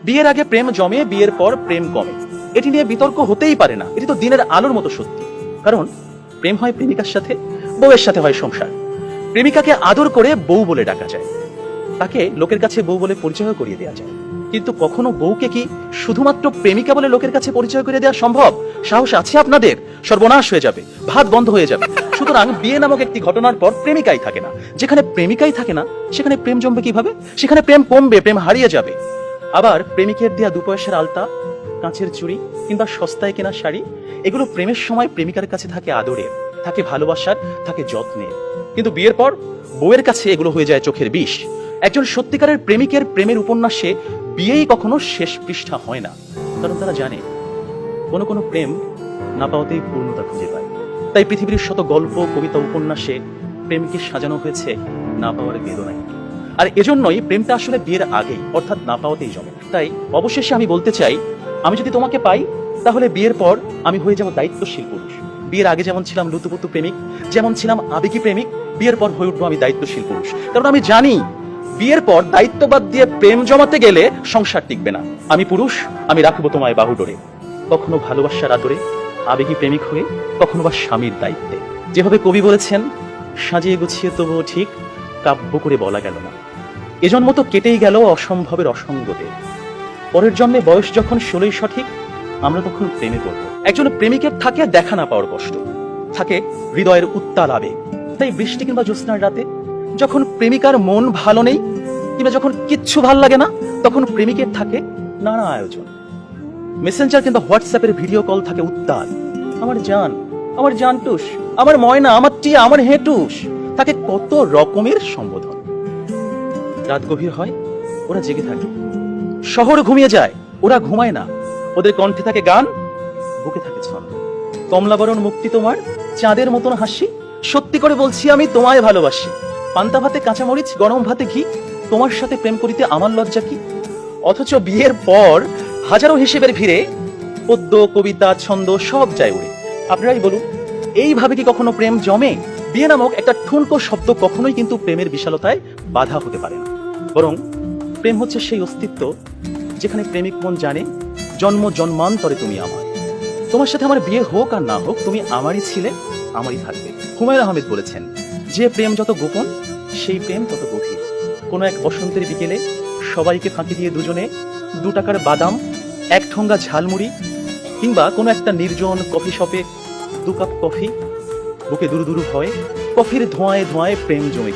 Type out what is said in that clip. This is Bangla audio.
বিয়ের আগে প্রেম জমে, বিয়ের পর প্রেম কমে, এটি নিয়ে বিতর্ক হতেই পারে না। এটি তো দিনের আলোর মতো সত্যি। কারণ প্রেম হয় প্রেমিকার সাথে, বউয়ের সাথে হয় সংসার। প্রেমিকাকে আদর করে বউ বলে ডাকা যায়, তাকে লোকের কাছে বউ বলে পরিচয় করিয়ে দেওয়া যায়। কিন্তু কখনো বউকে কি শুধুমাত্র প্রেমিকা বলে লোকের কাছে পরিচয় করে দেওয়া সম্ভব? সাহস আছে আপনাদের? সর্বনাশ হয়ে যাবে, ভাত বন্ধ হয়ে যাবে। সুতরাং বিয়ে নামক একটি ঘটনার পর প্রেমিকাই থাকে না। যেখানে প্রেমিকাই থাকে না, সেখানে প্রেম জমবে কিভাবে? সেখানে প্রেম কমবে, প্রেম হারিয়ে যাবে। আবার প্রেমিকের দেয়া 2 পয়সার আলতা, কাঁচের চুড়ি কিংবা সস্তায় কেনা শাড়ি, এগুলো প্রেমের সময় প্রেমিকার কাছে থাকে আদরের, থাকে ভালোবাসার, থাকে যত্নের। কিন্তু বিয়ের পর বউয়ের কাছে এগুলো হয়ে যায় চোখের বিষ। একজন সত্যিকারের প্রেমিকের প্রেমের উপন্যাসে বিয়েই কখনো শেষ পৃষ্ঠা হয় না। কারণ তারা জানে কোনো কোনো প্রেম না পাওয়াতেই পূর্ণতা খুঁজে পায়। তাই পৃথিবীর শত গল্প, কবিতা, উপন্যাসে প্রেমকে সাজানো হয়েছে না পাওয়ার বেদনায়। আর এজন্যই প্রেমটা আসলে বিয়ের আগেই, অর্থাৎ না পাওয়াতেই জমে। তাই অবশেষে আমি বলতে চাই, আমি যদি তোমাকে পাই তাহলে বিয়ের পর আমি হয়ে যাব দায়িত্বশীল পুরুষ। বিয়ের আগে যেমন ছিলাম লুতুপুতু প্রেমিক, যেমন ছিলাম আবেগী প্রেমিক, বিয়ের পর হয়ে উঠবো আমি দায়িত্বশীল পুরুষ। কারণ আমি জানি বিয়ের পর দায়িত্ববাদ দিয়ে প্রেম জমাতে গেলে সংসার টিকবে না। আমি পুরুষ, আমি রাখবো তোমায় বাহুডোরে, কখনো ভালোবাসার আদরে, আবেগী প্রেমিক হয়ে, কখনো বা স্বামীর দায়িত্বে। যেভাবে কবি বলেছেন, সাজিয়ে গুছিয়ে তবুও ঠিক কাব্য করে বলা গেল না। এজন্ম তো কেটেই গেল অসম্ভবের অসঙ্গতে। পরের জন্মে বয়স যখন 16ই সঠিক, আমরা তখন প্রেমে পড়ব। একজন প্রেমিকের থাকে দেখা না পাওয়ার কষ্ট, থাকে হৃদয়ের উত্তাল আবেগ। তাই বৃষ্টি কিংবা জ্যোৎস্নার রাতে যখন প্রেমিকার মন ভালো নেই কিংবা যখন কিচ্ছু ভাল লাগে না, তখন প্রেমিকের থাকে নানা আয়োজন। মেসেঞ্জার কিংবা হোয়াটসঅ্যাপের ভিডিও কল থাকে উত্তাল। আমার জান, আমার জানটুস, আমার ময়না, আমার টিয়া, আমার হেটুস, থাকে কত রকমের সম্বোধন। রাত গভীর হয়, ওরা জেগে থাকে। শহর ঘুমিয়ে যায়, ওরা ঘুমায় না। ওদের কণ্ঠে থাকে গান, বুকে থাকে ছন্দ। কমলাবরণ মুক্তি তোমার, চাঁদের মতন হাসি, সত্যি করে বলছি আমি তোমায় ভালোবাসি। পান্তা ভাতে কাঁচামরিচ, গরম ভাতে ঘি, তোমার সাথে প্রেম করিতে আমার লজ্জা কি। অথচ বিয়ের পর হাজারো হিসেবের ভিড়ে পদ্য, কবিতা, ছন্দ সব যায় উড়ে। আপনারাই বলুন, এইভাবে কি কখনো প্রেম জমে? বিয়ে নামক একটা ঠুনকো শব্দ কখনোই কিন্তু প্রেমের বিশালতায় বাধা হতে পারে না। বরং প্রেম হচ্ছে সেই অস্তিত্ব যেখানে প্রেমিক মন জানে জন্ম জন্মান্তরে তুমি আমার। তোমার সাথে আমার বিয়ে হোক আর না হোক, তুমি আমারই ছিলে, আমারই থাকবে। হুমায়ুন আহমেদ বলেছেন, যে প্রেম যত গোপন, সেই প্রেম তত গভীর। কোনো এক বসন্তের বিকেলে সবাইকে ফাঁকি দিয়ে দুজনে 2 টাকার বাদাম, 1 ঠোঙ্গা ঝালমুড়ি কিংবা কোনো একটা নির্জন কফি শপে 2 কাপ কফি, বুকে দুরু দুরু ভয়, কফির ধোঁয়ায় ধোঁয়ায় প্রেম জমে।